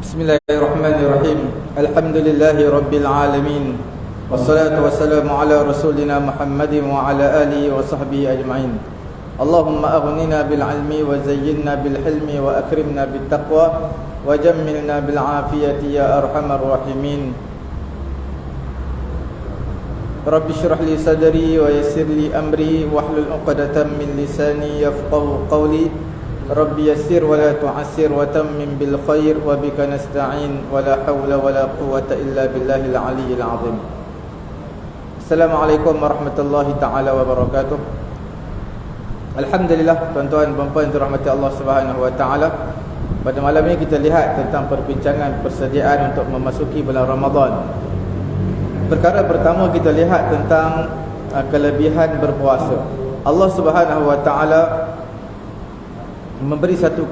Bismillahirrahmanirrahim. Alhamdulillahi rabbil alamin. Wassalatu wassalamu ala rasulina Muhammadin wa ala alihi wa sahbihi ajma'in. Allahumma aghnina bil ilmi wa zayyinna bil hilmi wa akrimna bit taqwa wa jammilna bil afiyati ya arhamar rahimin. Rabbi shrah li sadri wa yassir li amri wahlul 'uqdatam min lisani yafqahu qawli. Rabbi yassir wa la tu'assir wa tammim bil khair wa bika nasta'in wa la hawla wa la quwwata illa billahil aliyyil azim. Assalamualaikum warahmatullahi taala wabarakatuh. Alhamdulillah, tuan-tuan dan puan yang dirahmati Allah Subhanahu wa taala. Pada malam ini kita lihat tentang perbincangan persediaan untuk memasuki bulan Ramadan. Perkara pertama kita lihat tentang kelebihan berpuasa. Allah Subhanahu wa taala memberi satu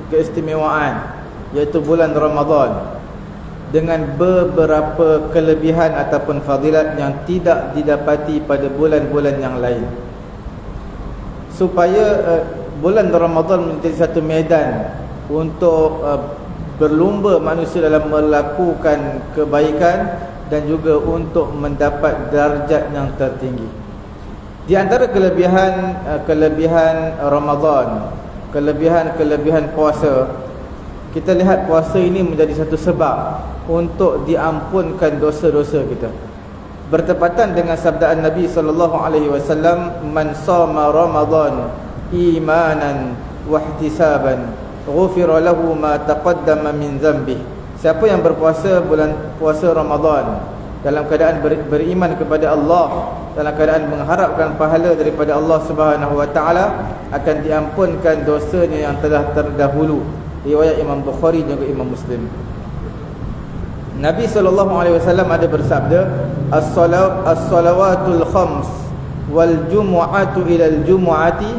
keistimewaan, iaitu bulan Ramadan, dengan beberapa kelebihan ataupun fadilat yang tidak didapati pada bulan-bulan yang lain, supaya bulan Ramadan menjadi satu medan untuk berlumba manusia dalam melakukan kebaikan dan juga untuk mendapat darjat yang tertinggi. Di antara kelebihan Ramadan, kelebihan puasa, kita lihat puasa ini menjadi satu sebab untuk diampunkan dosa-dosa kita. Bertepatan dengan sabdaan Nabi SAW, man shama Ramadan imanan wa ihtisaban ghufira lahu ma taqaddama min dhanbih. Siapa yang berpuasa bulan puasa Ramadan dalam keadaan beriman kepada Allah, dalam keadaan mengharapkan pahala daripada Allah Subhanahu wa taala, akan diampunkan dosanya yang telah terdahulu. Riwayat Imam Bukhari dan juga Imam Muslim. Nabi SAW ada bersabda, as-salawatul khams wal jumu'atu ila al-jumu'ati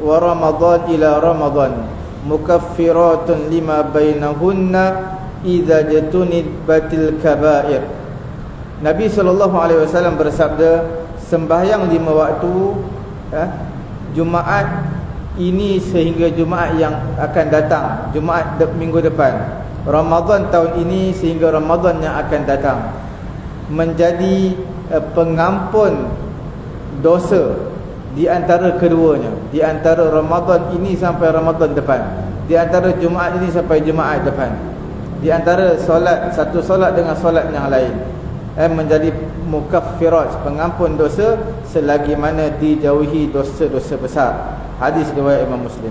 wa ramadan ila ramadan mukaffiratun lima bainahunna idza jatunibatil kaba'ir. Nabi SAW bersabda, sembahyang 5 waktu Jumaat ini sehingga Jumaat yang akan datang, Jumaat minggu depan, Ramadan tahun ini sehingga Ramadan yang akan datang, menjadi pengampun dosa di antara keduanya, di antara Ramadan ini sampai Ramadan depan, di antara Jumaat ini sampai Jumaat depan, di antara satu solat dengan solat yang lain, menjadi mukaffirat, pengampun dosa selagi mana dijauhi dosa-dosa besar. Hadis riwayat Imam Muslim.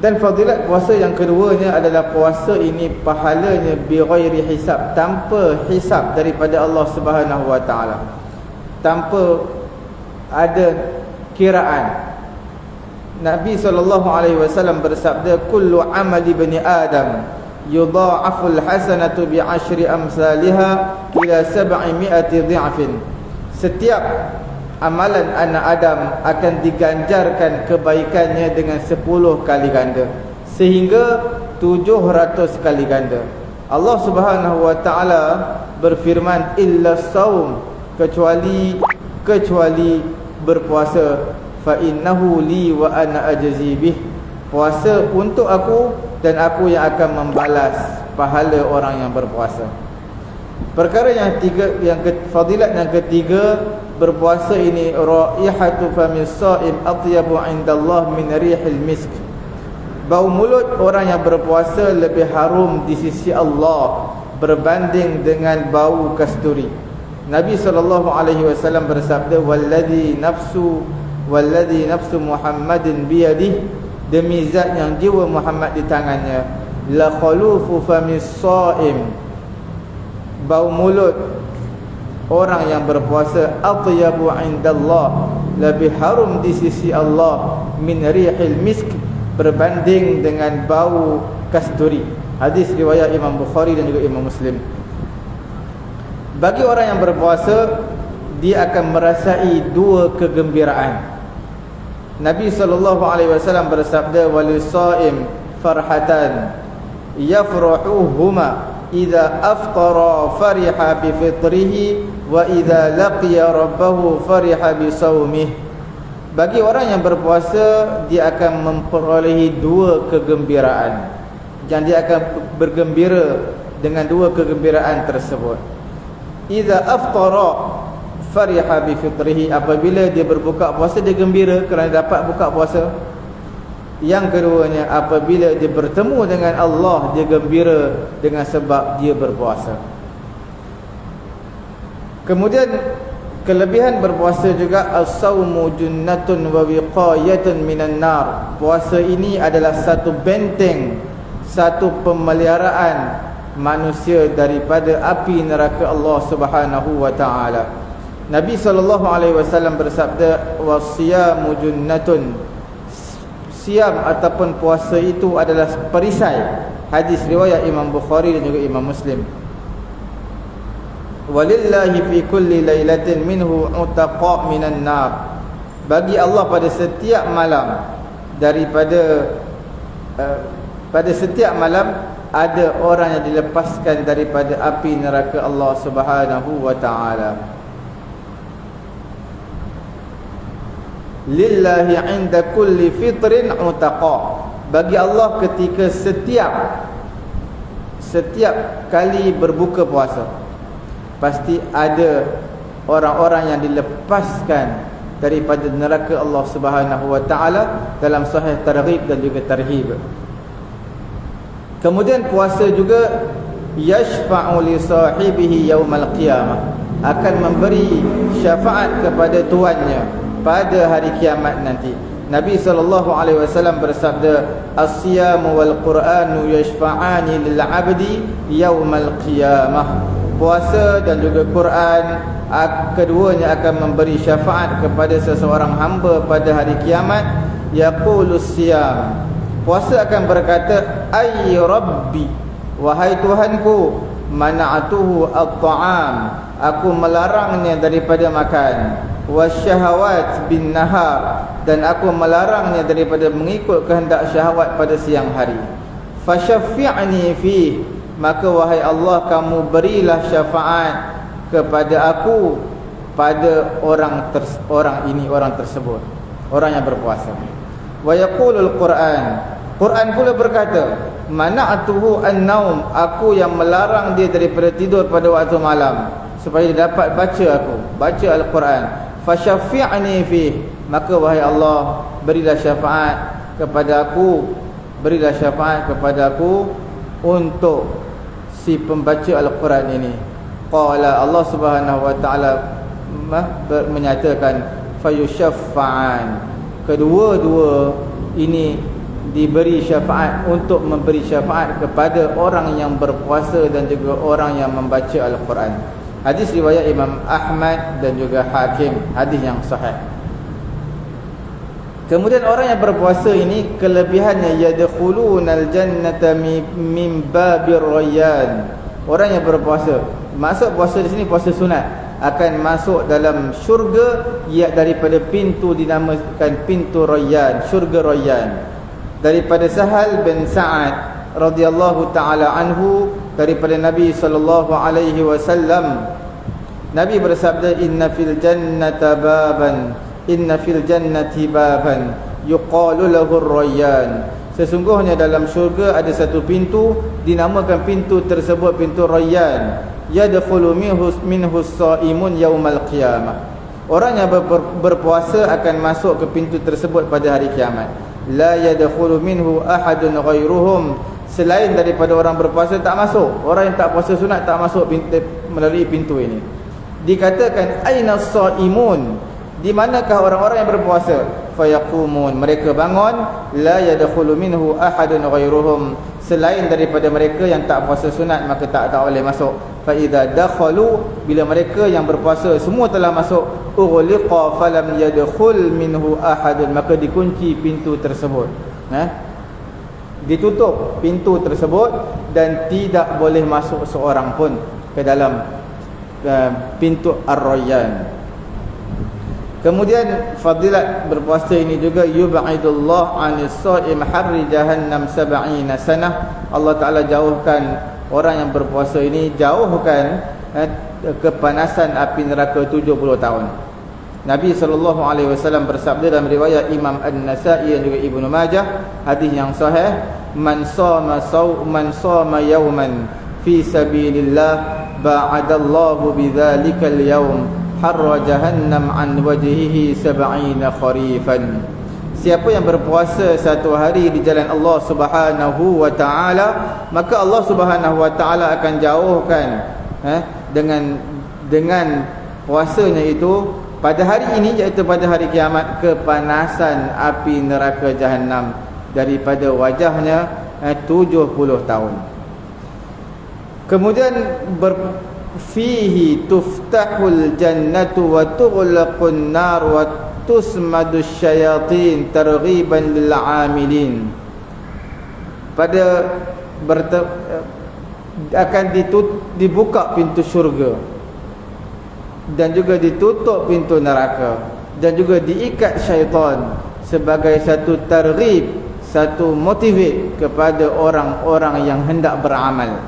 Dan fadilat puasa yang keduanya adalah puasa ini pahalanya bi ghairi hisab, tanpa hisab daripada Allah Subhanahu wa taala, tanpa ada kiraan. Nabi SAW bersabda, kullu amali bani Adam yudha'aful hasanatu bi 10 amsalha ila 700 dhi'fin. Setiap amalan anak Adam akan diganjarkan kebaikannya dengan 10 kali ganda, sehingga 700 kali ganda. Allah Subhanahu wa taala berfirman, illa saum, kecuali berpuasa, fa innahu li wa ana ajzi bih. Puasa untuk aku dan aku yang akan membalas pahala orang yang berpuasa. Perkara yang fadilat yang ketiga, berpuasa ini raihatu famis shaim atyabu indallah min rihil misk. Bau mulut orang yang berpuasa lebih harum di sisi Allah berbanding dengan bau kasturi. Nabi SAW bersabda, walladhi nafsu Muhammadin biyadih, demi zat yang jiwa Muhammad di tangannya, la khalufu famis shaim, bau mulut orang yang berpuasa atyabu indallah, lebih harum di sisi Allah, min rihil misk, berbanding dengan bau kasturi. Hadis riwayat Imam Bukhari dan juga Imam Muslim. Bagi orang yang berpuasa, dia akan merasai 2 kegembiraan. Nabi SAW bersabda, walisaim farhatan yafrahuhuma idza aftara fariha bi fitrihi wa idza laqiya rabbahu fariha bi saumih. Bagi orang yang berpuasa, dia akan memperolehi 2 kegembiraan. dan dia akan bergembira dengan dua kegembiraan tersebut. Idza aftara fariha bi fitrihi, apabila dia berbuka puasa dia gembira kerana dapat buka puasa. Yang keduanya, apabila dia bertemu dengan Allah dia gembira dengan sebab dia berpuasa. Kemudian kelebihan berpuasa juga, as-saumu junnatun wa wiqayatun minan nar. Puasa ini adalah satu benteng, satu pemeliharaan manusia daripada api neraka Allah Subhanahu wa taala. Nabi SAW bersabda, "Wasiyamu junnatun." Siam ataupun puasa itu adalah perisai. Hadis riwayat Imam Bukhari dan juga Imam Muslim. Walillahi fi kulli lailatin minhu utaqa minan nar. Bagi Allah pada setiap malam pada setiap malam ada orang yang dilepaskan daripada api neraka Allah Subhanahu wa taala. Lillahi 'inda kulli fitrin utaqa. Bagi Allah ketika setiap kali berbuka puasa pasti ada orang-orang yang dilepaskan daripada neraka Allah Subhanahu wa taala dalam sahih targhib dan juga tarhib. Kemudian puasa juga yashfa'u li sahibihi yaumal qiyamah, akan memberi syafaat kepada tuannya pada hari kiamat nanti. Nabi SAW bersabda, "As-siyamu wal Qur'anu yashfa'ani lil 'abdi yaumal qiyamah." Puasa dan juga Quran, keduanya akan memberi syafaat kepada seseorang hamba pada hari kiamat. Yaqulus siyam, puasa akan berkata, "Ay Rabbi, wahai Tuhanku, mana'atuhu at-ta'am, aku melarangnya daripada makan, wasyahawat bin nahar, dan aku melarangnya daripada mengikut kehendak syahwat pada siang hari. Fasyafi'ni fi, maka wahai Allah, kamu berilah syafaat kepada aku pada orang tersebut, orang yang berpuasa." Wa yaqulul Quran, Quran pula berkata, "Mana'tuhu an-naum, aku yang melarang dia daripada tidur pada waktu malam supaya dia dapat baca Al-Quran. Fasyafi'ni fi, maka wahai Allah, berilah syafaat kepada aku, untuk si pembaca Al-Quran ini." Qala, Allah Subhanahu wa taala menyatakan, fayusyaffa'an, kedua-dua ini diberi syafaat, untuk memberi syafaat kepada orang yang berpuasa dan juga orang yang membaca Al-Quran. Hadis riwayat Imam Ahmad dan juga Hakim, hadis yang sahih. Kemudian orang yang berpuasa ini kelebihannya, yadkhulunal jannata min babir rayyan. Orang yang berpuasa, maksud puasa di sini puasa sunat, akan masuk dalam syurga daripada pintu dinamakan pintu Rayyan, syurga Rayyan. Daripada Sahal bin Sa'ad radhiyallahu taala anhu, daripada Nabi sallallahu alaihi wasallam, Nabi bersabda, inna fil jannati baban yuqalu lahu ar-rayyan. Sesungguhnya dalam syurga ada satu pintu, dinamakan pintu tersebut pintu Rayyan. Yadkhulu minhu as-saimun yaumal qiyamah. Orang yang berpuasa akan masuk ke pintu tersebut pada hari kiamat. La yadkhulu minhu ahadun ghairuhum. Selain daripada orang berpuasa tak masuk. Orang yang tak puasa sunat tak masuk melalui pintu ini. Dikatakan aina as-saimun, di manakah orang-orang yang berpuasa? Fayaqumun, mereka bangun. La yadkhulu minhu ahadun ghairuhum, selain daripada mereka yang tak puasa sunat maka tak boleh masuk. Fa idza dakhalu, bila mereka yang berpuasa semua telah masuk, ughliqa falam yadkhul minhu ahadun, maka dikunci pintu tersebut. Ditutup pintu tersebut dan tidak boleh masuk seorang pun ke dalam pintu Ar-Rayyan. Kemudian fadilat berpuasa ini juga, yub'idullah 'anis sha'im harri jahannam 70 sanah. Allah Taala jauhkan orang yang berpuasa ini, jauhkan kepanasan api neraka 70 tahun. Nabi SAW bersabda dalam riwayat Imam An-Nasa'i dan juga Ibnu Majah, hadis yang sahih, man sama yawman fi sabilillah ba'adallahu bidzalikal yawm harra jahannam an wajhihi 70 kharifan. Siapa yang berpuasa satu hari di jalan Allah Subhanahu wa taala, maka Allah Subhanahu wa taala akan jauhkan dengan puasanya itu pada hari ini, iaitu pada hari kiamat, kepanasan api neraka Jahannam daripada wajahnya 70 tahun. Kemudian fihi tuftahul jannatu wa tughlaqun nar wa tusmadu syayatin targhiban lil amilin. Akan dibuka pintu syurga dan juga ditutup pintu neraka, dan juga diikat syaitan sebagai satu targhib, satu motivate kepada orang-orang yang hendak beramal.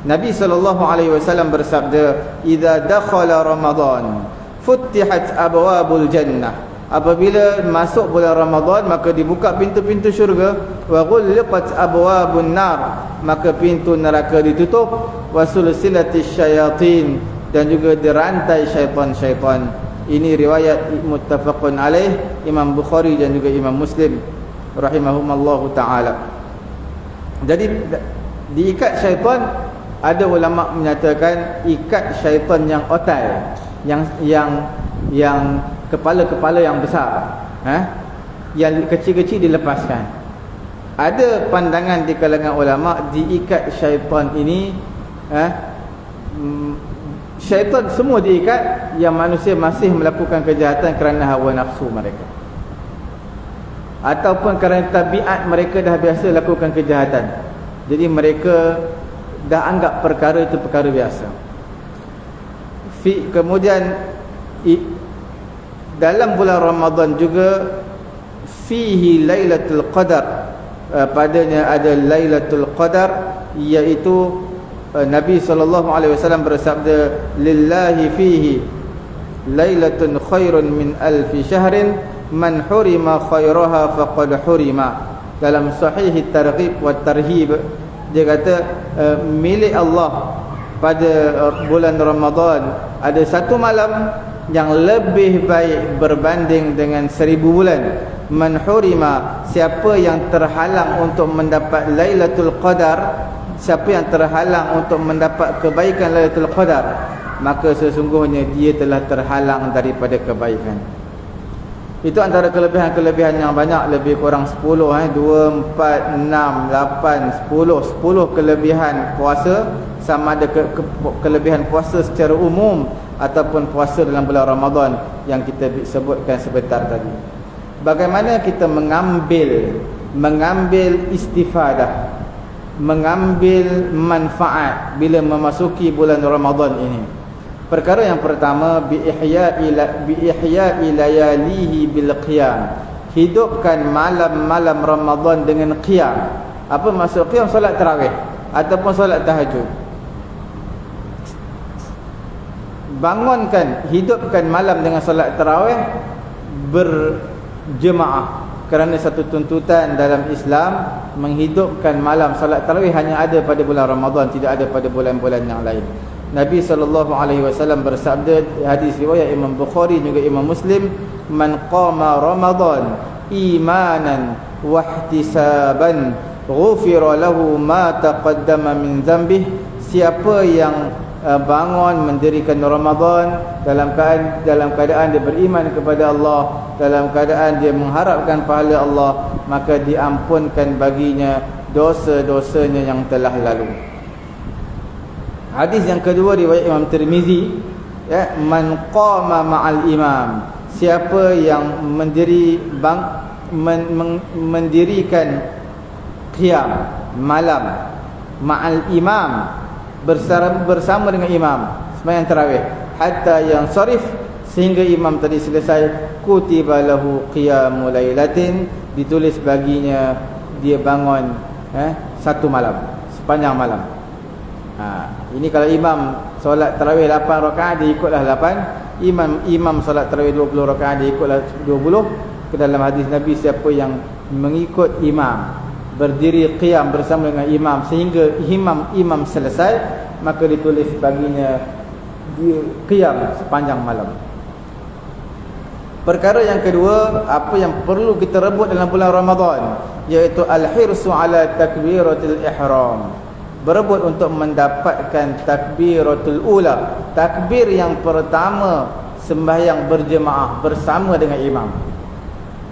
Nabi SAW bersabda, "Idza dakhala Ramadan futtihat abwabul jannah." Apabila masuk bulan Ramadan, maka dibuka pintu-pintu syurga. Wa ghulqat abwabun nar, maka pintu neraka ditutup. Wa sulsilatis syayatin, dan juga dirantai syaitan-syaitan. Ini riwayat muttafaqun alaih, Imam Bukhari dan juga Imam Muslim rahimahumallahu taala. Jadi diikat syaitan, ada ulama menyatakan ikat syaitan yang otai, yang kepala-kepala yang besar, yang kecil-kecil dilepaskan. Ada pandangan di kalangan ulama, diikat syaitan ini, syaitan semua diikat, yang manusia masih melakukan kejahatan kerana hawa nafsu mereka, ataupun kerana tabiat mereka dah biasa lakukan kejahatan. Jadi mereka dah anggap perkara itu perkara biasa. Kemudian dalam bulan Ramadan juga fihi Lailatul Qadar, padanya ada Lailatul Qadar, iaitu Nabi SAW bersabda, "Lillahi fihi lailatun khairun min alfi syahrin man hurima khairaha faqad hurima." Dalam sahih targhib wa tarhib, dia kata milik Allah pada bulan Ramadan ada satu malam yang lebih baik berbanding dengan 1000 bulan. Man hurima, siapa yang terhalang untuk mendapat Lailatul Qadar, siapa yang terhalang untuk mendapat kebaikan Lailatul Qadar, maka sesungguhnya dia telah terhalang daripada kebaikan. Itu antara kelebihan-kelebihan yang banyak, lebih kurang 10, 2, 4, 6, 8, 10 kelebihan puasa. Sama ada kelebihan puasa secara umum ataupun puasa dalam bulan Ramadan yang kita sebutkan sebentar tadi. Bagaimana kita mengambil istifadah, mengambil manfaat bila memasuki bulan Ramadan ini. Perkara yang pertama, bi ihya'i layalihi bil qiyam. Hidupkan malam-malam Ramadan dengan qiyam. Apa maksud qiyam? Solat tarawih ataupun solat tahajud. Bangunkan, hidupkan malam dengan solat tarawih berjemaah. Kerana satu tuntutan dalam Islam, menghidupkan malam solat tarawih hanya ada pada bulan Ramadan, tidak ada pada bulan-bulan yang lain. Nabi SAW bersabda, hadis riwayat Imam Bukhari juga Imam Muslim, "Man qama Ramadan imanan wa ihtisaban ghufira lahu ma taqaddama min dhanbih." Siapa yang bangun mendirikan Ramadan dalam keadaan dia beriman kepada Allah, dalam keadaan dia mengharapkan pahala Allah, maka diampunkan baginya dosa-dosanya yang telah lalu. Hadis yang kedua riwayat Imam Tirmizi, man qama ma'al imam, siapa yang mendirikan qiyam malam ma'al imam, bersama dengan imam sembahyang tarawih, hatta yang sarif, sehingga imam tadi selesai, kutiba lahu qiyamul lailatin, ditulis baginya dia bangun satu malam, sepanjang malam. Ini kalau imam solat tarawih 8 rakaat, dia ikutlah 8. Imam solat tarawih 20 rakaat, dia ikutlah 20. Ke dalam hadis Nabi, siapa yang mengikut imam berdiri qiyam bersama dengan imam sehingga imam selesai, maka ditulis baginya dia qiyam sepanjang malam. Perkara yang kedua, apa yang perlu kita rebut dalam bulan Ramadan, iaitu al-hirsu ala takbiratul ihram. Berebut untuk mendapatkan takbiratul ula, takbir yang pertama sembahyang berjemaah bersama dengan imam.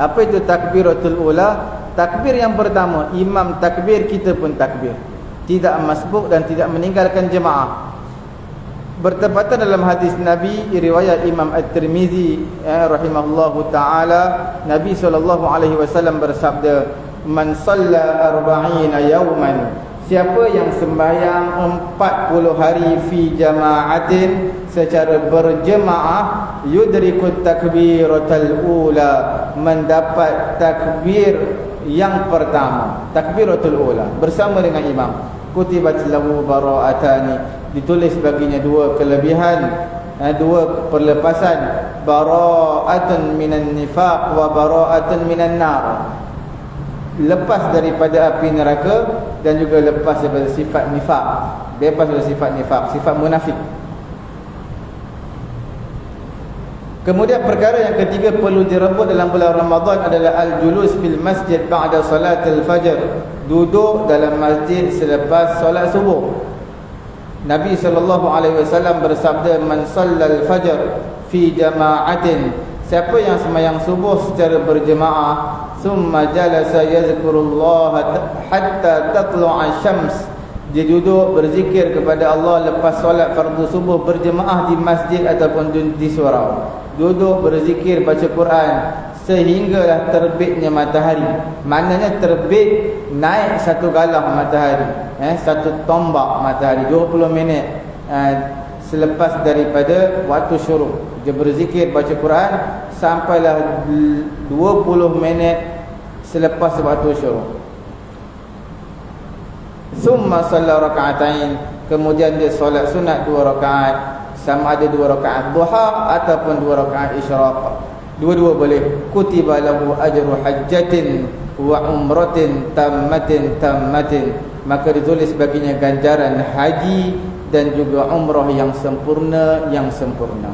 Apa itu takbiratul ula? Takbir yang pertama, imam takbir, kita pun takbir, tidak masbuk dan tidak meninggalkan jemaah. Bertepatan dalam hadis Nabi riwayat Imam At-Tirmizi rahimahullahu taala, Nabi SAW bersabda, man shalla 40 yawman, siapa yang sembahyang 40 hari fi jama'atin, secara berjemaah, yudrikut takbiratul ula, mendapat takbir yang pertama, takbiratul ula bersama dengan imam, kutibat lahu bara'atani, ditulis baginya dua kelebihan, dua perlepasan, bara'atun minan nifaq wa bara'atun minan nar, lepas daripada api neraka dan juga lepas daripada sifat nifaq, bebas daripada sifat nifaq, sifat munafik. Kemudian perkara yang ketiga perlu direbut dalam bulan Ramadan adalah al-julus fil masjid ba'da salatil fajr, duduk dalam masjid selepas solat subuh. Nabi SAW bersabda, man shallal fajr fi jama'atin, siapa yang sembahyang subuh secara berjemaah, summa jalasa yazkurullah hatta tatlu'a syams, dia duduk berzikir kepada Allah lepas solat fardu subuh berjemaah di masjid ataupun di surau, duduk berzikir baca Quran sehinggalah terbitnya matahari. Maknanya terbit, naik satu galah matahari, satu tombak matahari, 20 minit selepas daripada waktu syuruk. Dia berzikir baca Quran sampailah 20 minit selepas waktu syuruk. Summa shalla raka'atain, kemudian dia solat sunat 2 rakaat, sama ada 2 rakaat duha ataupun 2 rakaat isyraq, dua-dua boleh. Kutiba lahu ajru hajjatin wa umratin tammatin, maka ditulis baginya ganjaran haji dan juga umrah yang sempurna.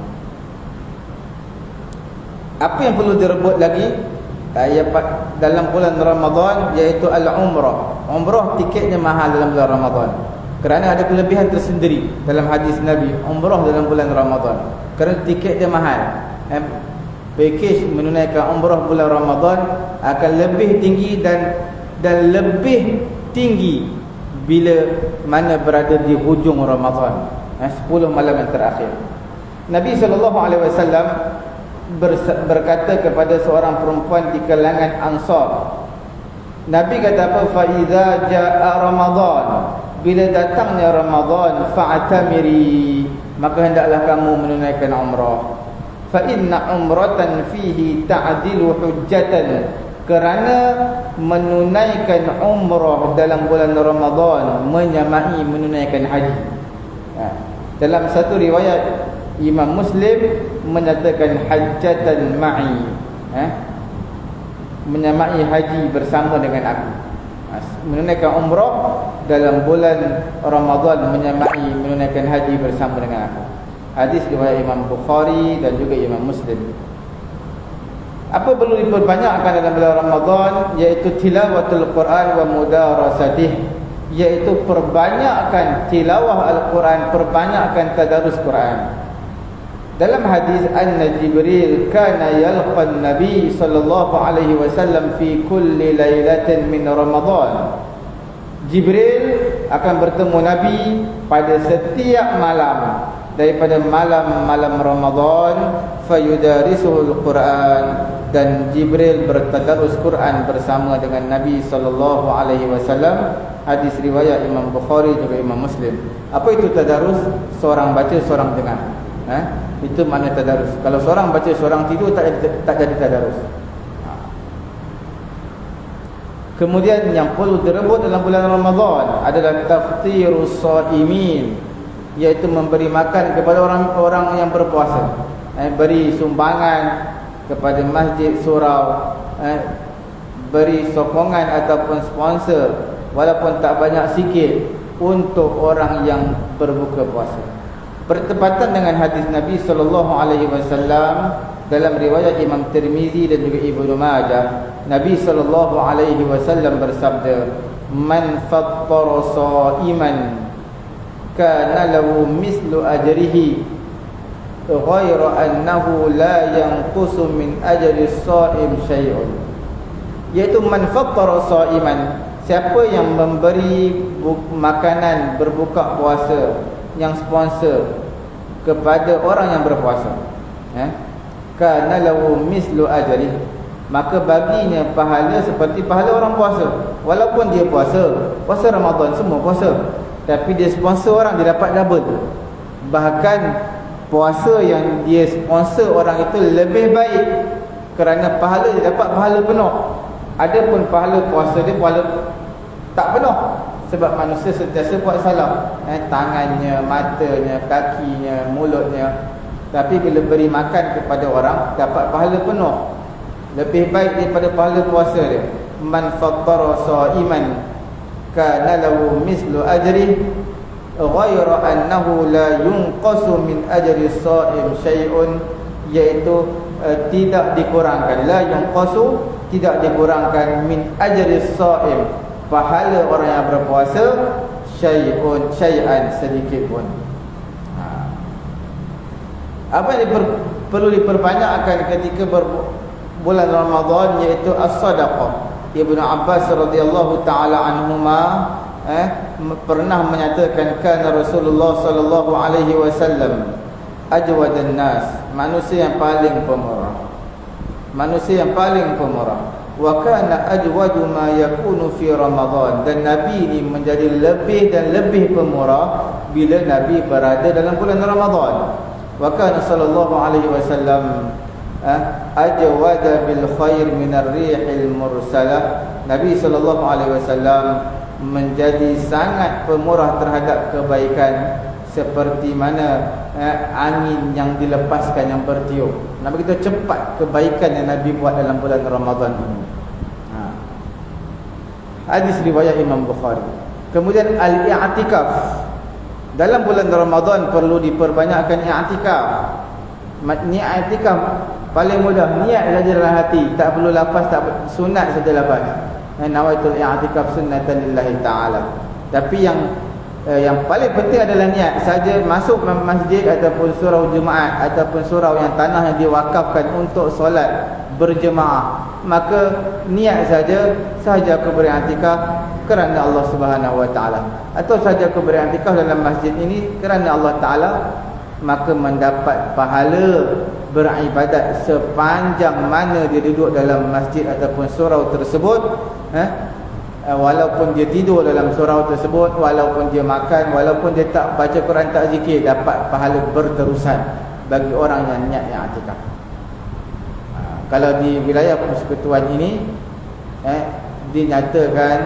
Apa yang perlu direbut lagi dalam bulan Ramadan, iaitu al-umrah. Umrah tiketnya mahal dalam bulan Ramadan, kerana ada kelebihan tersendiri dalam hadis Nabi. Umrah dalam bulan Ramadan kerana tiket dia mahal, package menunaikan umrah bulan Ramadan akan lebih tinggi dan lebih tinggi bila mana berada di hujung Ramadan, 10 malam yang terakhir. Nabi SAW berkata kepada seorang perempuan di kalangan Ansar, Nabi kata apa? Fa idza jaa Ramadan, bila datangnya Ramadan, fa'tamiri, maka hendaklah kamu menunaikan umrah. Fa inna umratan fihi ta'dilu hujjatan, kerana menunaikan umrah dalam bulan Ramadan menyamai menunaikan haji. Dalam satu riwayat Imam Muslim menyatakan hajjatan ma'i, menyamai haji bersama dengan aku. Menunaikan umrah dalam bulan Ramadan menyamai menunaikan haji bersama dengan aku. Hadis riwayat Imam Bukhari dan juga Imam Muslim. Apa perlu diperbanyakkan dalam bulan Ramadan, iaitu tilawatul Quran wa mudarasatih, iaitu perbanyakkan tilawah Al-Quran, perbanyakkan tadarus Quran. Dalam hadis anna Jibril kana yalqa Nabi sallallahu alaihi wasallam fi kulli lailatin min Ramadan. Jibril akan bertemu Nabi pada setiap malam daripada malam-malam Ramadan, fayudarisuhul Quran, dan Jibril bertadarus Quran bersama dengan Nabi sallallahu alaihi wasallam. Hadis riwayat Imam Bukhari juga Imam Muslim. Apa itu tadarus? Seorang baca, seorang dengar. Itu makna tadarus. Kalau seorang baca, seorang tidur, tak jadi tadarus. Kemudian yang perlu direbut dalam bulan Ramadan adalah taftirus shaimin, iaitu memberi makan kepada orang-orang yang berpuasa. Beri sumbangan kepada masjid, surau, beri sokongan ataupun sponsor walaupun tak banyak sikit untuk orang yang berbuka puasa. Bertepatan dengan hadis Nabi SAW dalam riwayat Imam Tirmizi dan juga Ibnu Majah, Nabi SAW bersabda, "Man fattara sha'iman kana lahu mislu ajrihi ghayra annahu la yanqusu min ajri as-sha'im syai'un." Iaitu man fattara sha'iman, siapa yang memberi makanan berbuka puasa, yang sponsor kepada orang yang berpuasa, kana lahu mislu ajri, maka baginya pahala seperti pahala orang puasa. Walaupun dia puasa Ramadan, semua puasa, tapi dia sponsor orang, dia dapat double. Bahkan puasa yang dia sponsor orang itu lebih baik, kerana pahala dia dapat pahala penuh. Adapun pahala puasa dia pahala tak penuh, sebab manusia sentiasa buat salah, tangannya, matanya, kakinya, mulutnya. Tapi bila beri makan kepada orang, dapat pahala penuh, lebih baik daripada pahala puasa dia. Man fattara sha'iman kana lahu mislu ajri ghayra annahu la yunqasu min ajri as-sha'im syai'un, iaitu tidak dikurangkan, la yunqasu, tidak dikurangkan, min ajri as-sha'im, pahala orang yang berpuasa, syai'an, sedikit pun. Apa yang perlu diperbanyakkan ketika bulan Ramadan, iaitu as-sadaqah. Ibnu Abbas radhiyallahu taala anhuma pernah menyatakan, kana Rasulullah sallallahu alaihi wasallam ajwadan nas, manusia yang paling pemurah, manusia yang paling pemurah. Wa kana ajwadu ma yakunu fi Ramadan, dan Nabi ini menjadi lebih dan lebih pemurah bila Nabi berada dalam bulan Ramadan. Wa kana sallallahu alaihi wasallam ajwada bil khair min ar-rihil mursalah. Nabi sallallahu alaihi wasallam menjadi sangat pemurah terhadap kebaikan seperti mana angin yang dilepaskan, yang bertiup. Nabi kita cepat kebaikan yang Nabi buat dalam bulan Ramadan ini. Hadis riwayat Imam Bukhari. Kemudian al-i'tikaf. Dalam bulan Ramadan perlu diperbanyakkan i'tikaf. Niat i'tikaf paling mudah, niat saja dalam hati, tak perlu lafaz, tak sunat saja lafaz. Nawaitul i'tikaf sunnatan lillahi ta'ala. Tapi yang paling penting adalah niat. Saja masuk masjid ataupun surau Jumaat ataupun surau yang tanah yang diwakafkan untuk solat berjemaah, maka niat saja aku beriktikaf kerana Allah Subhanahu wa taala, atau saja aku beriktikaf dalam masjid ini kerana Allah taala, maka mendapat pahala beribadat sepanjang mana dia duduk dalam masjid ataupun surau tersebut. Walaupun dia tidur dalam surau tersebut, walaupun dia makan, walaupun dia tak baca Quran, tak zikir, dapat pahala berterusan bagi orang yang niat yang i'tikaf. Kalau di wilayah persekutuan ini dinyatakan,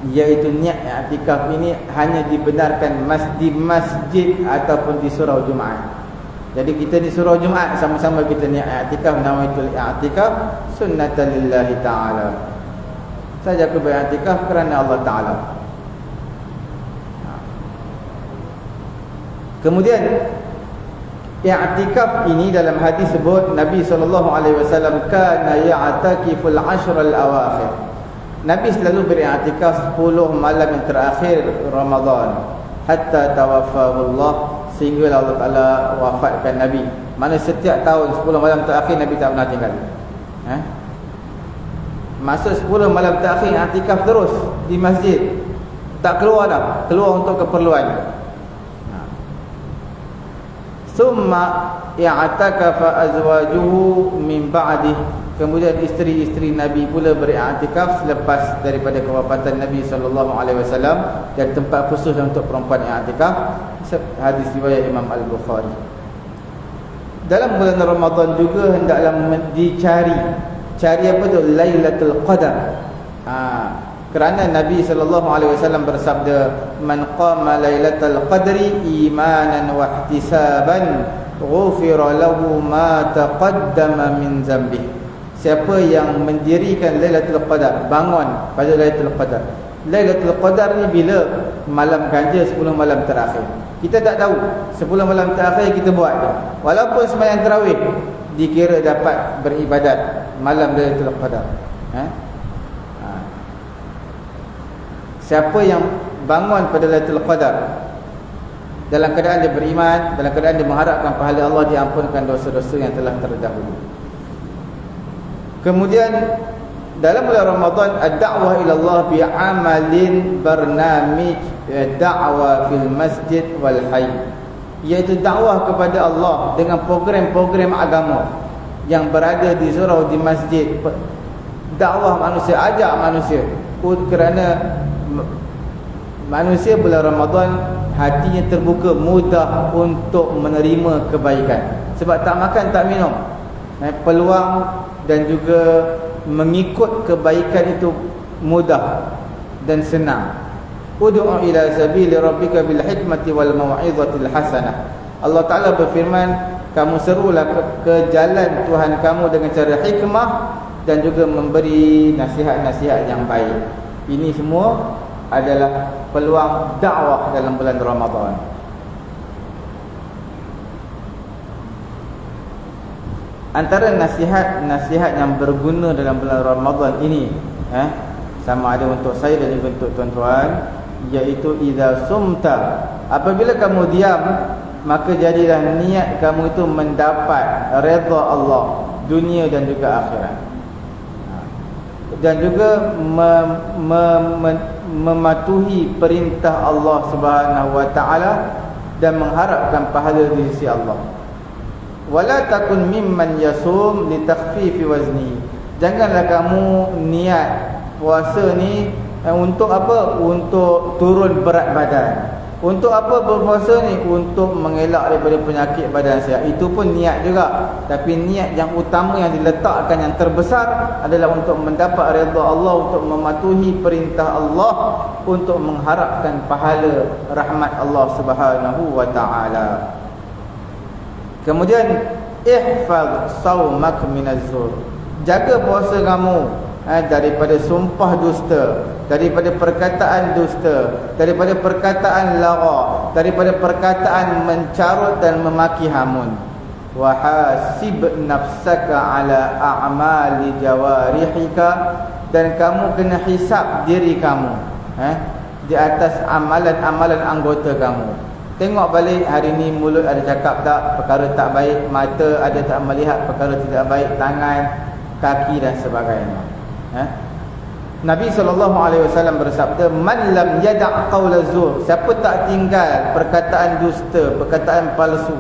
iaitu niat i'tikaf ini hanya dibenarkan di masjid ataupun di surau Jumaat. Jadi kita di surau Jumaat sama-sama kita niat i'tikaf, nawaitul i'tikaf sunnatan lillahi ta'ala, saja aku beriktikaf kerana Allah Ta'ala. Kemudian i'tikaf ini dalam hadis sebut Nabi SAW kana ya'takiful ashral awakhir. Nabi selalu beriktikaf 10 malam yang terakhir Ramadan, hatta tawaffahu Allah, sehingga Allah Ta'ala wafatkan Nabi. Mana setiap tahun 10 malam terakhir Nabi tak pernah tinggal. Masa 10 malam terakhir i'tikaf terus di masjid, tak keluar dah, keluar untuk keperluan. Summa i'takafa azwajuhu min ba'dih. Kemudian isteri-isteri Nabi pula beriktikaf selepas daripada kewafatan Nabi SAW, dan tempat khusus untuk perempuan i'tikaf. Hadis riwayat Imam Al-Bukhari. Dalam bulan Ramadan juga hendaklah cari apa tu? Lailatul Qadar. Kerana Nabi SAW bersabda, man qama lailatul qadri imanan wa ihtisaban ghufira lahu ma taqaddama min dhanbi. siapa yang mendirikan Lailatul Qadar, bangun pada Lailatul Qadar. Lailatul Qadar ni bila? Malam ganjil 10 malam terakhir. Kita tak tahu 10 malam terakhir kita buat je. Walaupun sembahyang tarawih dikira dapat beribadat malam Lailatul Qadar. Siapa yang bangun pada Lailatul Qadar dalam keadaan dia beriman, dalam keadaan dia mengharapkan pahala Allah, diampunkan dosa-dosa yang telah terdahulu. Kemudian dalam bulan Ramadan, ad-da'wah ila Allah bi'amalin barnamij da'wah fil masjid wal hayy, iaitu dakwah kepada Allah dengan program-program agama yang berada di surau, di masjid. Dakwah manusia, ajak manusia, kerana manusia bulan Ramadan hatinya terbuka, mudah untuk menerima kebaikan. Sebab tak makan tak minum, peluang dan juga mengikut kebaikan itu mudah dan senang. Ud'u ila sabili rabbika bil hikmati wal mau'izatil hasanah. Allah Ta'ala berfirman, kamu serulah ke jalan Tuhan kamu dengan cara hikmah dan juga memberi nasihat-nasihat yang baik. Ini semua adalah peluang dakwah dalam bulan Ramadan. Antara nasihat-nasihat yang berguna dalam bulan Ramadan ini, sama ada untuk saya dan juga untuk tuan-tuan, iaitu idza sumta, apabila kamu diam, maka jadilah niat kamu itu mendapat redha Allah dunia dan juga akhirat, dan juga mematuhi perintah Allah Subhanahu wa taala dan mengharapkan pahala di sisi Allah. Wala takun mimman yasum li takhfifi wazni. Janganlah kamu niat puasa ni untuk apa? Untuk turun berat badan. Untuk apa berpuasa ni? Untuk mengelak daripada penyakit badan sihat. Itu pun niat juga. Tapi niat yang utama yang diletakkan, yang terbesar adalah untuk mendapat redha Allah, untuk mematuhi perintah Allah, untuk mengharapkan pahala rahmat Allah Subhanahu wa taala. Kemudian ihfaz saumak minaz-zur. Jaga puasa kamu daripada sumpah dusta, daripada perkataan dusta, daripada perkataan lara, daripada perkataan mencarut dan memaki hamun. Wa hasib nafsaka ala a'mali jawarihika, dan kamu kena hisap diri kamu di atas amalan-amalan anggota kamu. Tengok balik hari ni mulut ada cakap tak perkara tak baik, mata ada tak melihat perkara tidak baik, tangan, kaki dan sebagainya. Nabi SAW bersabda, man lam yada' qawla zur, siapa tak tinggal perkataan dusta, perkataan palsu,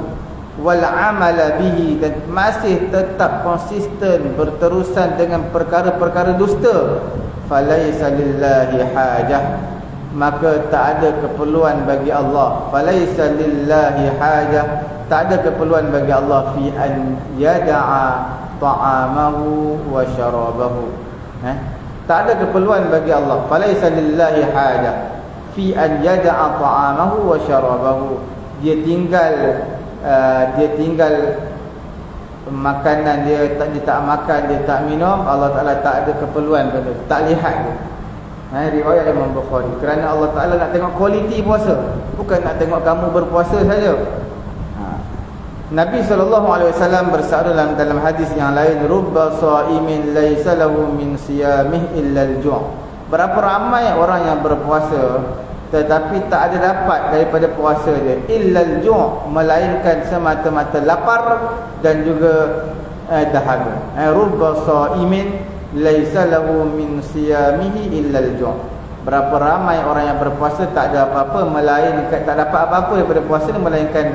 wal amala bihi, dan masih tetap konsisten berterusan dengan perkara-perkara dusta, falaysa lillahi hajah, maka tak ada keperluan bagi Allah, falaysa lillahi hajah, tak ada keperluan bagi Allah fi an yada'a ta'amahu wa syarabahu. Tak ada keperluan bagi Allah, falaysa lillahi hajah fi an yada'a ta'amahu wa syarabahu. Dia tinggal makanan dia tak makan, dia tak minum, Allah Ta'ala tak ada keperluan pada, tak lihat dia. Riwayat Imam Bukhari. Kerana Allah Ta'ala nak tengok kualiti puasa, bukan nak tengok kamu berpuasa saja. Nabi SAW bersabda dalam hadis yang lain, rubba sha'imin laisa lahu min siyamih illa al-ju'. Berapa ramai orang yang berpuasa tetapi tak ada dapat daripada puasa dia illa al-ju', melainkan semata-mata lapar dan juga dahaga. Rubba sha'imin laisa lahu min siyamihi illa al-ju'. Berapa ramai orang yang berpuasa tak ada apa-apa, melainkan tak dapat apa-apa daripada puasa dia, melainkan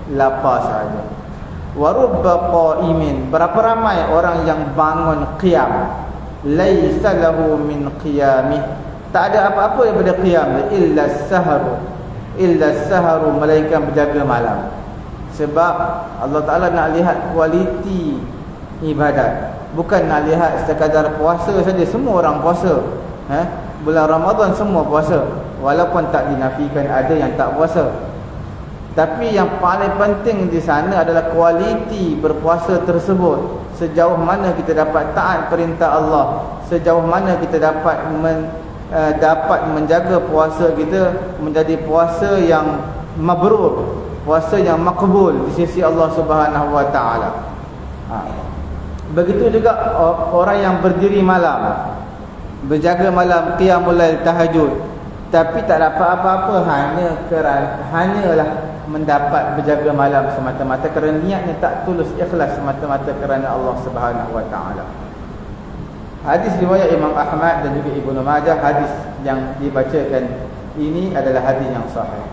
lapar sahaja. Wa rubba qa'imin, berapa ramai orang yang bangun qiyam, laisa lahu min qiyamih, tak ada apa-apa daripada qiyam dia, illa sahru, melainkan berjaga malam. Sebab Allah Ta'ala nak lihat kualiti ibadat, bukan nak lihat sekadar puasa saja. Semua orang puasa, bulan Ramadan semua puasa, walaupun tak dinafikan ada yang tak puasa. Tapi yang paling penting di sana adalah kualiti berpuasa tersebut. Sejauh mana kita dapat taat perintah Allah, sejauh mana kita dapat menjaga puasa kita menjadi puasa yang mabrur, puasa yang makbul di sisi Allah Subhanahu wa taala. Begitu juga orang yang berdiri malam, berjaga malam, qiyamul lail, tahajud, tapi tak dapat apa-apa, hanyalah mendapat berjaga malam semata-mata kerana niatnya tak tulus ikhlas semata-mata kerana Allah Subhanahu wa taala. Hadis riwayat Imam Ahmad dan juga Ibnu Majah, hadis yang dibacakan ini adalah hadis yang sahih.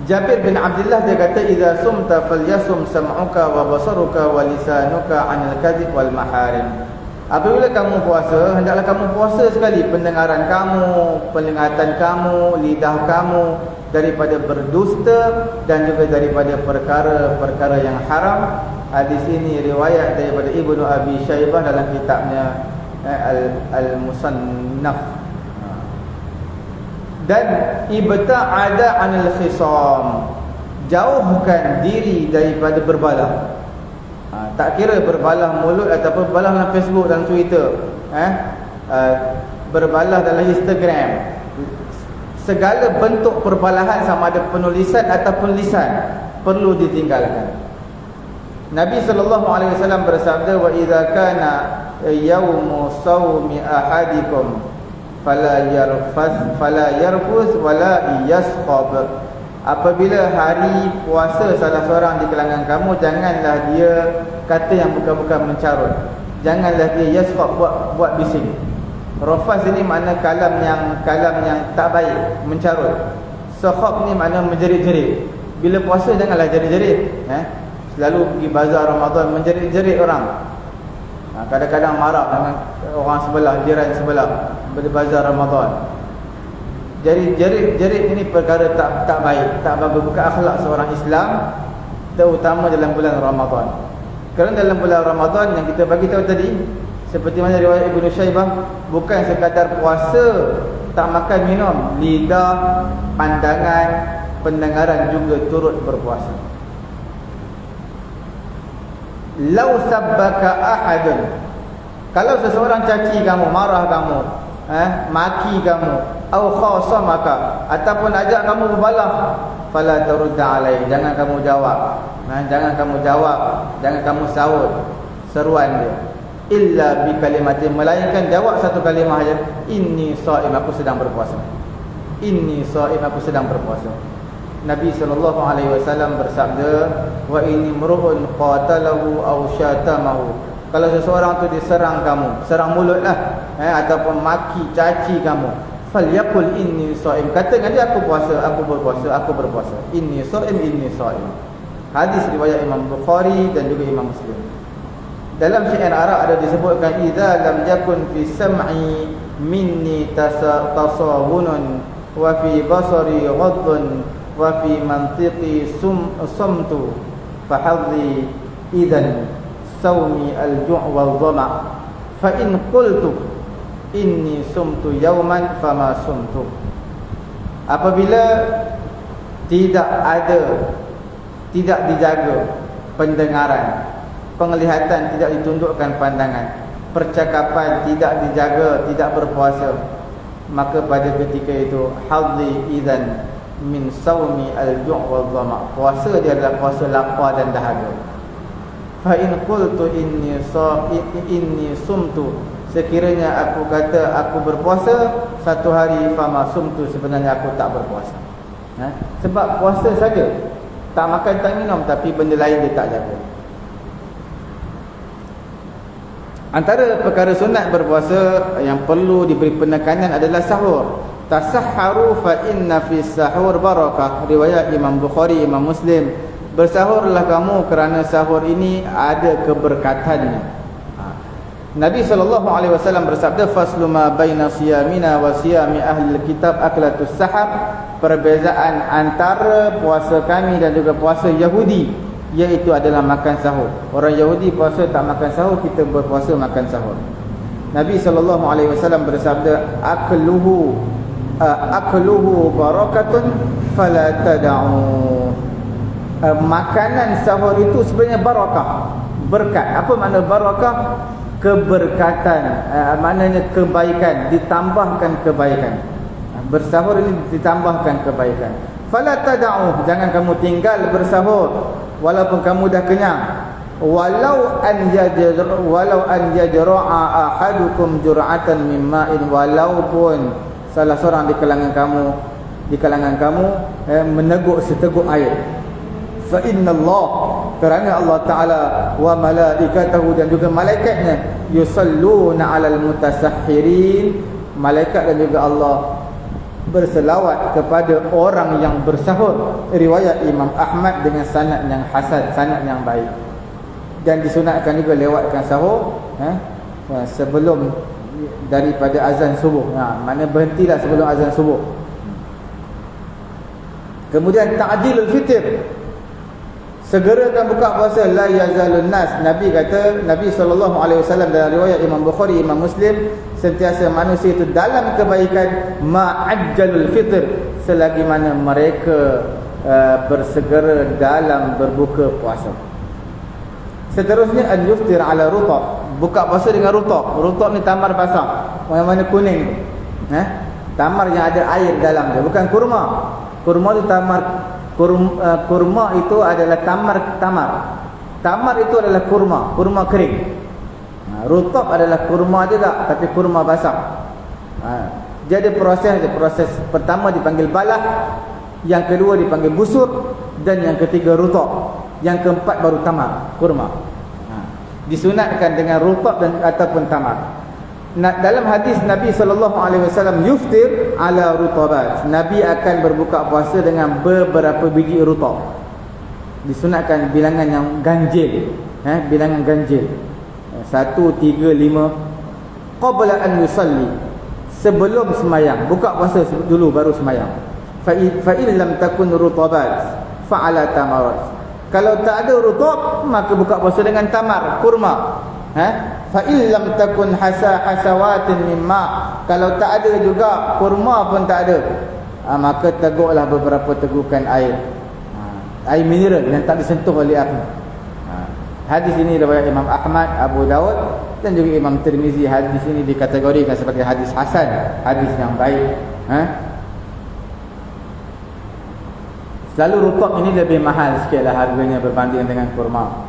Jabir bin Abdullah dia kata, idza sumta falyasum sam'uka wa basaruka wa lisanuka 'anil kadhib wal maharim. Apabila kamu puasa, hendaklah kamu puasa sekali pendengaran kamu, penglihatan kamu, lidah kamu daripada berdusta dan juga daripada perkara-perkara yang haram. Hadis ini riwayat daripada Ibnu Abi Syaibah dalam kitabnya Al-Musannaf. Dan ibta'ada 'anil khisam, jauhkan diri daripada berbalah. Tak kira berbalah mulut ataupun berbalah dalam Facebook dan Twitter, berbalah dalam Instagram. Segala bentuk perbalahan sama ada penulisan ataupun lisan perlu ditinggalkan. Nabi SAW bersabda, wa idza kana yaumu sawmi ahadikum fala yarfus wala yaskhab. Apabila hari puasa salah seorang di kalangan kamu, janganlah dia kata yang bukan-bukan mencarut, janganlah dia yaskhab, buat bising. Rafas ini makna kalam yang tak baik, mencarut. Sakhab ni makna menjerit-jerit. Bila puasa janganlah jerit-jerit, selalu pergi bazar Ramadan menjerit-jerit orang. Kadang-kadang marah dengan orang sebelah, jiran sebelah pada bazar Ramadan. Jerit-jerit ini perkara tak baik, tak bagus, bukan akhlak seorang Islam, terutama dalam bulan Ramadan. Kerana dalam bulan Ramadan yang kita bagi tahu tadi, seperti mana riwayat Ibnu Syaibah, bukan sekadar puasa, tak makan minum, lidah, pandangan, pendengaran juga turut berpuasa. Lau sabbaka ahadun, kalau seseorang caci kamu, marah kamu, maki kamu, au khasamaka, ataupun ajak kamu berbalah, fala tarudda alai, jangan kamu jawab, jangan kamu sahut seruan dia, illa bi kalimatin, melainkan jawab satu kalimah saja, inni shaim, aku sedang berpuasa. Inni shaim, aku sedang berpuasa. Nabi SAW bersabda, wa inni mru'un qatalahu aw syatamahu, kalau seseorang tu diserang kamu, serang mulut lah, ataupun maki, caci kamu, falyaqul inni shaim, kata dengan dia, aku puasa, aku berpuasa. Inni shaim. Hadis riwayat Imam Bukhari dan juga Imam Muslim. Dalam syair Arab ada disebutkan, idza lam yakun fi sam'i minni tasawunun wa fi basari ghadun wa fi mantiqi sumtu fahadhi idzan sawmi al-ju' wal dhama, fa in qultu inni sumtu yawman fama sumtu. Apabila tidak dijaga pendengaran, penglihatan tidak ditundukkan pandangan, percakapan tidak dijaga, tidak berpuasa, maka pada ketika itu hadhi idzan min sawmi al-ju' wal dhama, puasa dia adalah puasa lapar dan dahaga. Fa in qultu inni sumtu, sekiranya aku kata aku berpuasa satu hari, fama sumtu, sebenarnya aku tak berpuasa. Sebab puasa saja, tak makan tak minum, tapi benda lain dia tak jaga. Antara perkara sunat berpuasa yang perlu diberi penekanan adalah sahur. Tasahharu fa inna fi sahur barakah, riwayat Imam Bukhari, Imam Muslim. Bersahurlah kamu kerana sahur ini ada keberkatannya. Nabi SAW bersabda, faslu ma baina siyamina wa siyami ahli kitab aklatus sahar, perbezaan antara puasa kami dan juga puasa Yahudi, iaitu adalah makan sahur. Orang Yahudi puasa tak makan sahur, kita berpuasa makan sahur. Nabi SAW bersabda, akluhu akluhu barakatun fala tad'u. Makanan sahur itu sebenarnya barakah, berkat. Apa makna barakah? Keberkatan, maknanya kebaikan, ditambahkan kebaikan. Bersahur ini ditambahkan kebaikan. Fala tad'u, jangan kamu tinggal bersahur walaupun kamu dah kenyang. Walau an yajra'a ahadukum jur'atan min ma'in, walaupun salah seorang di kalangan kamu meneguk seteguk air. Fa innallaha, kerana Allah Taala wa malaikatahu, dan juga malaikatnya, yusalluna 'alal mutasahhirin, malaikat dan juga Allah berselawat kepada orang yang bersahur. Riwayat Imam Ahmad dengan sanad yang hasan, sanad yang baik. Dan disunatkan juga lewatkan sahur sebelum daripada azan subuh. Mana berhentilah sebelum azan subuh. Kemudian ta'jilul fitr, segerakan buka puasa. La yazalun nas, Nabi kata, Nabi SAW dalam riwayat Imam Bukhari, Imam Muslim, sentiasa manusia itu dalam kebaikan ma'ajjalul fitr, selagi mana mereka bersegera dalam berbuka puasa. Seterusnya an yuftir ala rutab, buka puasa dengan rutab. Rutab ni tamar basah, warna kuning, tamar yang ada air dalam dia, bukan kurma. Kurma itu tamar, kurma itu adalah tamar itu adalah kurma kering. Rutab adalah kurma juga, tapi kurma basah. Jadi proses pertama dipanggil balah, yang kedua dipanggil busur, dan yang ketiga rutab, yang keempat baru tamar, kurma. Disunatkan dengan rutab dan ataupun tamar. Dalam hadis Nabi SAW, yuftir ala rutabat, Nabi akan berbuka puasa dengan beberapa biji rutab. Disunatkan bilangan yang ganjil, bilangan ganjil, 1, 3, 5. Qabla an yusalli, sebelum semayang, buka puasa dulu baru semayang. Fa in lam takun rutabat fa ala tamarat, kalau tak ada rutab maka buka puasa dengan tamar, kurma. Fa in lam takun hasawatin mimma, kalau tak ada juga kurma pun tak ada, maka teguklah beberapa tegukan air, air mineral yang tak disentuh oleh api. Hadis ini riwayat Imam Ahmad, Abu Daud dan juga Imam Tirmizi. Hadis ini dikategorikan sebagai hadis hasan, hadis yang baik. Selalu rutab ini lebih mahal sikitlah harganya berbanding dengan kurma.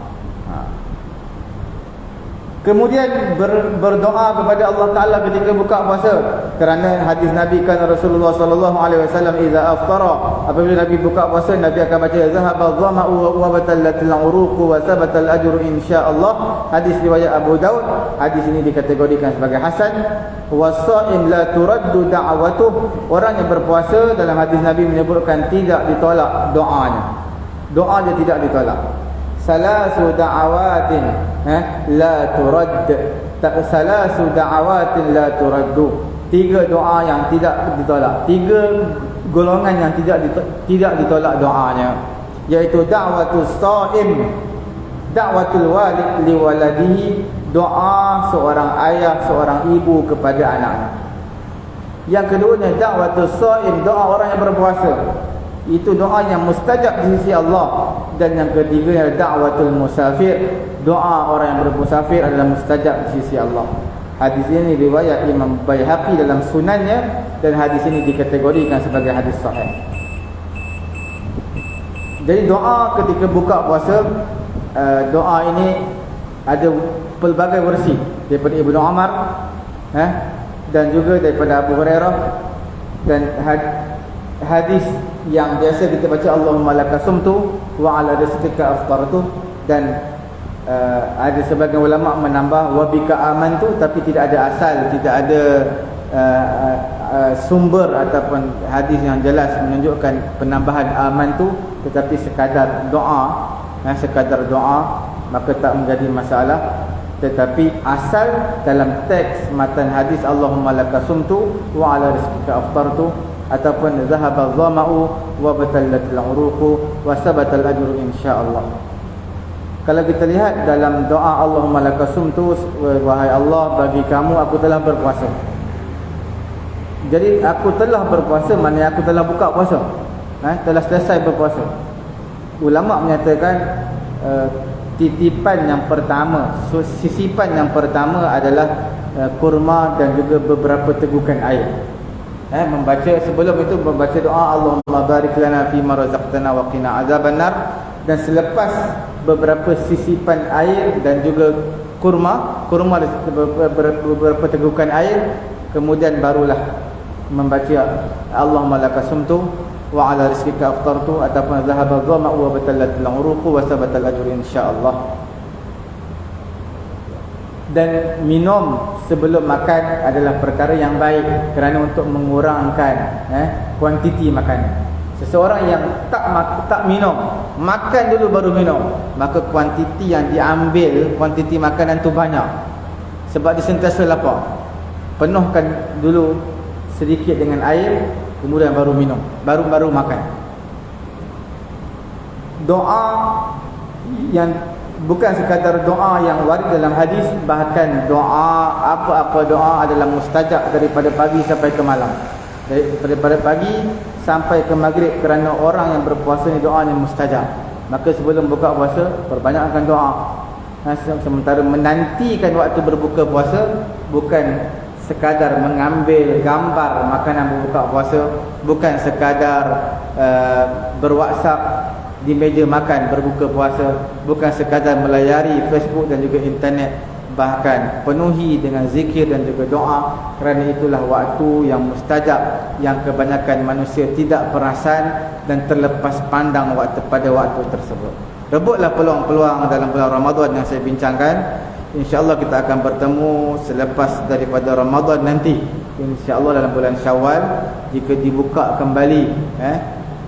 Kemudian berdoa kepada Allah Ta'ala ketika buka puasa, kerana hadis Nabi kan Rasulullah SAW iza aftara, apabila Nabi buka puasa, Nabi akan baca zahaba dhama'u wa batallatil uruqu wa sabatal ajru insyaallah. Hadis riwayat Abu Daud. Hadis ini dikategorikan sebagai hasan. Wasa'im la turaddu da'watuh, orang yang berpuasa, dalam hadis Nabi menyebutkan tidak ditolak doanya, doanya tidak ditolak. Salasu da'awatin la turad, salasu da'awatin la turaddu, 3 doa yang tidak ditolak, 3 golongan yang tidak ditolak doanya, iaitu da'watus sha'im, da'watul walid liwaladihi, doa seorang ayah, seorang ibu kepada anaknya. Yang keduanya da'watus sha'im, doa orang yang berpuasa, itu doa yang mustajab di sisi Allah. Dan yang ketiga adalah da'watul musafir, doa orang yang bermusafir adalah mustajab di sisi Allah. Hadis ini riwayat Imam Baihaqi dalam sunannya, dan hadis ini dikategorikan sebagai hadis sahih. Jadi doa ketika buka puasa, doa ini ada pelbagai versi, daripada Ibnu Umar dan juga daripada Abu Hurairah, dan hadis yang biasa kita baca Allahumma laka sumtu wa ala rizqika aftartu, dan ada sebagian ulama menambah wa bika amantu, tapi tidak ada asal, tidak ada sumber ataupun hadis yang jelas menunjukkan penambahan amantu, tetapi sekadar doa, maka tak menjadi masalah. Tetapi asal dalam teks matan hadis Allahumma laka sumtu wa ala rizqika aftartu, ataupun zahaba dhama'u wa batallatil uruqu wa sabatal ajru insyaallah. Kalau kita lihat dalam doa Allahumma laka sumtu, wahai Allah, bagi kamu aku telah berpuasa. Jadi aku telah berpuasa, maknanya aku telah buka puasa, telah selesai berpuasa. Ulama menyatakan titipan yang pertama, sisipan yang pertama adalah kurma dan juga beberapa tegukan air. Membaca sebelum itu membaca doa Allahumma barik lana fima razaqtana wa qina azabannar, dan selepas beberapa sisipan air dan juga kurma beberapa tegukan air, kemudian barulah membaca Allahumma lakasumtu wa ala rizqika aftartu ataupun zahaba dhama'u wa batallatil uruqu wa sabatal ajru insyaallah. Dan minum sebelum makan adalah perkara yang baik kerana untuk mengurangkan kuantiti makanan. Seseorang yang tak minum, makan dulu baru minum, maka kuantiti yang diambil, kuantiti makanan tu banyak. Sebab dia sentiasa lapar. Penuhkan dulu sedikit dengan air, kemudian baru minum, baru makan. Doa yang bukan sekadar doa yang warid dalam hadis, bahkan doa, apa-apa doa adalah mustajab daripada pagi sampai ke malam, daripada pagi sampai ke maghrib, kerana orang yang berpuasa ni doanya mustajab. Maka sebelum buka puasa, perbanyakkan doa. Sementara menantikan waktu berbuka puasa, bukan sekadar mengambil gambar makanan berbuka puasa, bukan sekadar berwhatsapp di meja makan berbuka puasa, bukan sekadar melayari Facebook dan juga internet, bahkan penuhi dengan zikir dan juga doa, kerana itulah waktu yang mustajab, yang kebanyakan manusia tidak perasan dan terlepas pandang pada waktu tersebut. Rebutlah peluang-peluang dalam bulan Ramadan yang saya bincangkan. InsyaAllah kita akan bertemu selepas daripada Ramadan nanti, InsyaAllah dalam bulan Syawal, jika dibuka kembali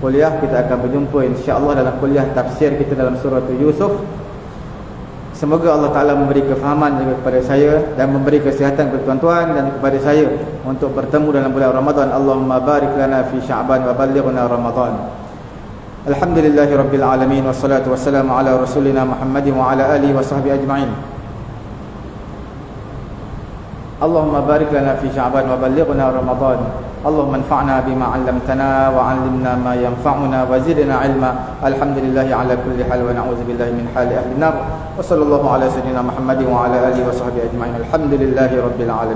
kuliah, kita akan berjumpa InsyaAllah dalam kuliah tafsir kita dalam surah Yusuf. Semoga Allah Ta'ala memberi kefahaman juga kepada saya dan memberi kesihatan kepada tuan-tuan dan kepada saya untuk bertemu dalam bulan Ramadan. Allahumma barik lana fi Sya'ban wa ballighna Ramadan. Alhamdulillahi Rabbil Alamin, wassalatu wassalamu ala rasulina Muhammadin wa ala alihi wa sahbihi ajma'in. Allahumma barik lana fi Sya'ban wa ballighna Ramadan. Allahumma anfa'na bima 'allamtana wa 'allimna ma yanfa'una wa zidna 'ilma. Alhamdulillahi ala kulli hal wa na'udzu billahi min hali ahli nar. Wa sallallahu ala sayyidina Muhammadin wa ala alihi wa sahbihi ajma'in. Alhamdulillahi rabbil alamin.